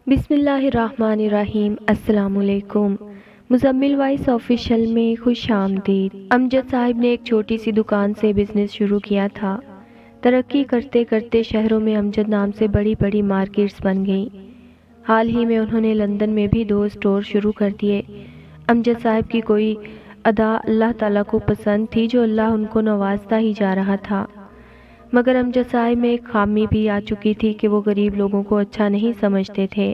بسم اللہ الرحمن الرحیم۔ السلام علیکم۔ مزمل وائس آفیشل میں خوش آمدید۔ امجد صاحب نے ایک چھوٹی سی دکان سے بزنس شروع کیا تھا۔ ترقی کرتے کرتے شہروں میں امجد نام سے بڑی بڑی مارکیٹس بن گئیں۔ حال ہی میں انہوں نے لندن میں بھی 2 اسٹور شروع کر دیے۔ امجد صاحب کی کوئی ادا اللہ تعالیٰ کو پسند تھی جو اللہ ان کو نوازتا ہی جا رہا تھا، مگر امجد صاحب میں ایک خامی بھی آ چکی تھی کہ وہ غریب لوگوں کو اچھا نہیں سمجھتے تھے،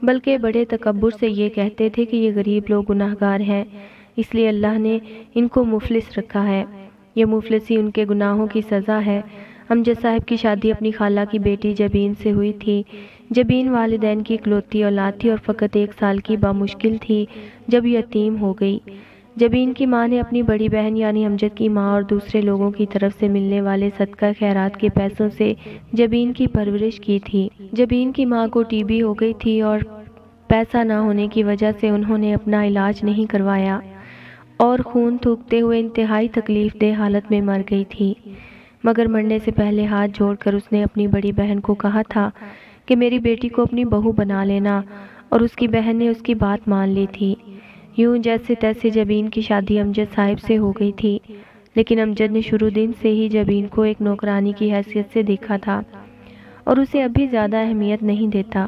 بلکہ بڑے تکبر سے یہ کہتے تھے کہ یہ غریب لوگ گناہگار ہیں، اس لیے اللہ نے ان کو مفلس رکھا ہے، یہ مفلسی ان کے گناہوں کی سزا ہے۔ امجد صاحب کی شادی اپنی خالہ کی بیٹی جبین سے ہوئی تھی۔ جبین والدین کی اکلوتی اولاد تھی اور فقط 1 سال کی بامشکل تھی جب یتیم ہو گئی۔ جبین کی ماں نے اپنی بڑی بہن یعنی امجد کی ماں اور دوسرے لوگوں کی طرف سے ملنے والے صدقہ خیرات کے پیسوں سے جبین کی پرورش کی تھی۔ جبین کی ماں کو ٹی بی ہو گئی تھی اور پیسہ نہ ہونے کی وجہ سے انہوں نے اپنا علاج نہیں کروایا اور خون تھوکتے ہوئے انتہائی تکلیف دہ حالت میں مر گئی تھی، مگر مرنے سے پہلے ہاتھ جوڑ کر اس نے اپنی بڑی بہن کو کہا تھا کہ میری بیٹی کو اپنی بہو بنا لینا، اور اس کی بہن نے اس کی بات مان لی تھی۔ یوں جیسے تیسے جبین کی شادی امجد صاحب سے ہو گئی تھی، لیکن امجد نے شروع دن سے ہی جبین کو ایک نوکرانی کی حیثیت سے دیکھا تھا اور اسے اب بھی زیادہ اہمیت نہیں دیتا۔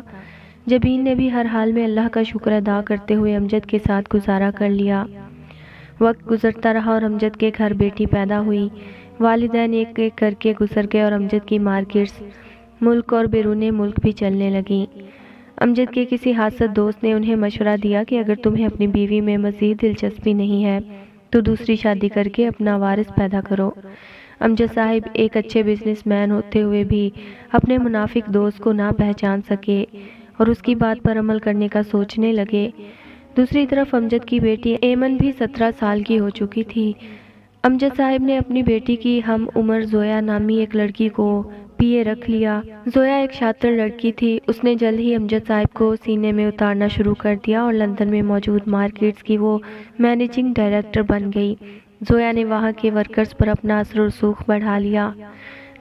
جبین نے بھی ہر حال میں اللہ کا شکر ادا کرتے ہوئے امجد کے ساتھ گزارا کر لیا۔ وقت گزرتا رہا اور امجد کے گھر بیٹی پیدا ہوئی۔ والدین ایک ایک کر کے گزر گئے اور امجد کی مارکیٹس ملک اور بیرون ملک بھی چلنے لگیں۔ امجد کے کسی حاسد دوست نے انہیں مشورہ دیا کہ اگر تمہیں اپنی بیوی میں مزید دلچسپی نہیں ہے تو دوسری شادی کر کے اپنا وارث پیدا کرو۔ امجد صاحب ایک اچھے بزنس مین ہوتے ہوئے بھی اپنے منافق دوست کو نہ پہچان سکے اور اس کی بات پر عمل کرنے کا سوچنے لگے۔ دوسری طرف امجد کی بیٹی ایمن بھی 17 سال کی ہو چکی تھی۔ امجد صاحب نے اپنی بیٹی کی ہم عمر زویا نامی ایک لڑکی کو پیے رکھ لیا۔ زویا ایک شاطر لڑکی تھی، اس نے جلد ہی امجد صاحب کو سینے میں اتارنا شروع کر دیا اور لندن میں موجود مارکیٹس کی وہ مینیجنگ ڈائریکٹر بن گئی۔ زویا نے وہاں کے ورکرز پر اپنا اثر و رسوخ بڑھا لیا۔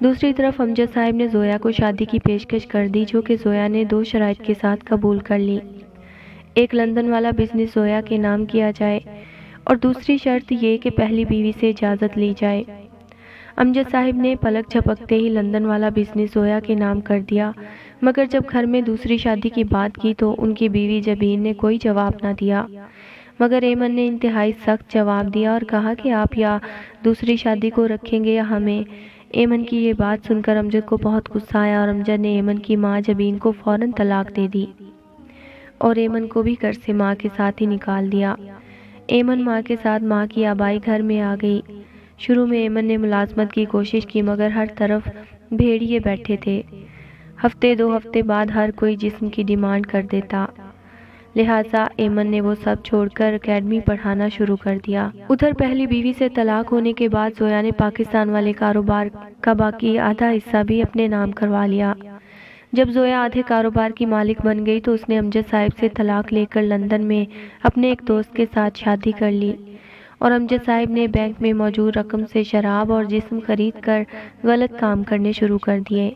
دوسری طرف امجد صاحب نے زویا کو شادی کی پیشکش کر دی جو کہ زویا نے 2 شرائط کے ساتھ قبول کر لی۔ ایک لندن والا بزنس زویا کے نام کیا جائے اور دوسری شرط یہ کہ پہلی بیوی سے اجازت لی جائے۔ امجد صاحب نے پلک جھپکتے ہی لندن والا بزنس زویا کے نام کر دیا، مگر جب گھر میں دوسری شادی کی بات کی تو ان کی بیوی جبین نے کوئی جواب نہ دیا، مگر ایمن نے انتہائی سخت جواب دیا اور کہا کہ آپ یا دوسری شادی کو رکھیں گے یا ہمیں۔ ایمن کی یہ بات سن کر امجد کو بہت غصہ آیا اور امجد نے ایمن کی ماں جبین کو فوراً طلاق دے دی اور ایمن کو بھی گھر سے ماں کے ساتھ ہی نکال دیا۔ ایمن ماں کے ساتھ ماں کی آبائی گھر میں آ گئی۔ شروع میں ایمن نے ملازمت کی کوشش کی مگر ہر طرف بھیڑیے بیٹھے تھے۔ ہفتے 2 ہفتے بعد ہر کوئی جسم کی ڈیمانڈ کر دیتا، لہٰذا ایمن نے وہ سب چھوڑ کر اکیڈمی پڑھانا شروع کر دیا۔ ادھر پہلی بیوی سے طلاق ہونے کے بعد زویا نے پاکستان والے کاروبار کا باقی آدھا حصہ بھی اپنے نام کروا لیا۔ جب زویا آدھے کاروبار کی مالک بن گئی تو اس نے امجد صاحب سے طلاق لے کر لندن میں اپنے ایک دوست کے ساتھ شادی کر لی اور امجد صاحب نے بینک میں موجود رقم سے شراب اور جسم خرید کر غلط کام کرنے شروع کر دیے۔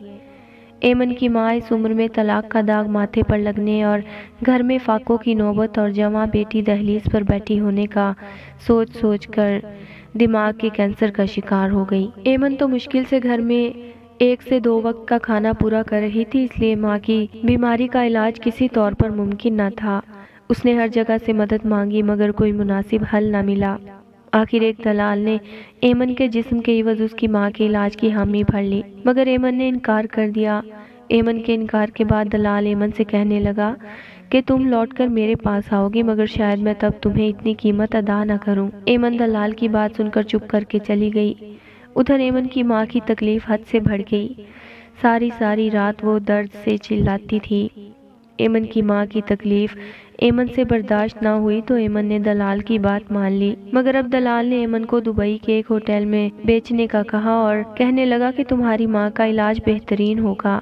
ایمن کی ماں اس عمر میں طلاق کا داغ ماتھے پر لگنے اور گھر میں فاقوں کی نوبت اور جواں بیٹی دہلیز پر بیٹھی ہونے کا سوچ سوچ کر دماغ کے کینسر کا شکار ہو گئی۔ ایمن تو مشکل سے گھر میں 1 سے 2 وقت کا کھانا پورا کر رہی تھی، اس لیے ماں کی بیماری کا علاج کسی طور پر ممکن نہ تھا۔ اس نے ہر جگہ سے مدد مانگی مگر کوئی مناسب حل نہ ملا۔ آخر ایک دلال نے ایمن کے جسم کے عوض اس کی ماں کے علاج کی حامی بھر لی، مگر ایمن نے انکار کر دیا۔ ایمن کے انکار کے بعد دلال ایمن سے کہنے لگا کہ تم لوٹ کر میرے پاس آؤ گی مگر شاید میں تب تمہیں اتنی قیمت ادا نہ کروں۔ ایمن دلال کی بات سن کر چپ کر کے چلی گئی۔ ادھر ایمن کی ماں کی تکلیف حد سے بڑھ گئی۔ ساری رات وہ درد سے چلاتی تھی۔ ایمن کی ماں کی تکلیف ایمن سے برداشت نہ ہوئی تو ایمن نے دلال کی بات مان لی، مگر اب دلال نے ایمن کو دبئی کے ایک ہوٹل میں بیچنے کا کہا اور کہنے لگا کہ تمہاری ماں کا علاج بہترین ہوگا۔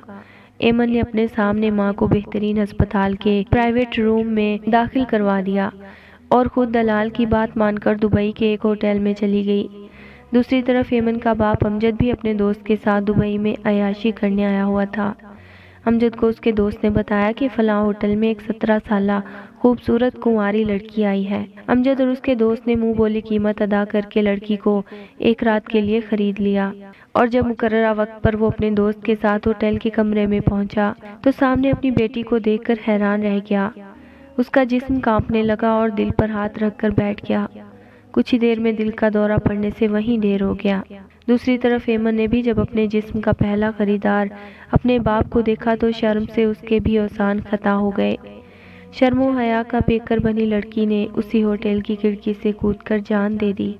ایمن نے اپنے سامنے ماں کو بہترین ہسپتال کے پرائیویٹ روم میں داخل کروا دیا اور خود دلال کی بات مان کر دبئی کے ایک ہوٹل میں چلی گئی۔ دوسری طرف ایمن کا باپ امجد بھی اپنے دوست کے ساتھ دبئی میں عیاشی کرنے آیا ہوا تھا۔ امجد کو اس کے دوست نے بتایا کہ فلاں ہوٹل میں ایک 17 سالہ خوبصورت کنواری لڑکی آئی ہے۔ امجد اور اس کے دوست نے منہ بولی قیمت ادا کر کے لڑکی کو ایک رات کے لیے خرید لیا، اور جب مقررہ وقت پر وہ اپنے دوست کے ساتھ ہوٹل کے کمرے میں پہنچا تو سامنے اپنی بیٹی کو دیکھ کر حیران رہ گیا۔ اس کا جسم کانپنے لگا اور دل پر ہاتھ رکھ کر بیٹھ گیا۔ کچھ ہی دیر میں دل کا دورہ پڑنے سے وہیں ڈیر ہو گیا۔ دوسری طرف ایمن نے بھی جب اپنے جسم کا پہلا خریدار اپنے باپ کو دیکھا تو شرم سے اس کے بھی اوزان خطا ہو گئے۔ شرم و حیا کا پیکر بنی لڑکی نے اسی ہوٹل کی کھڑکی سے کود کر جان دے دی۔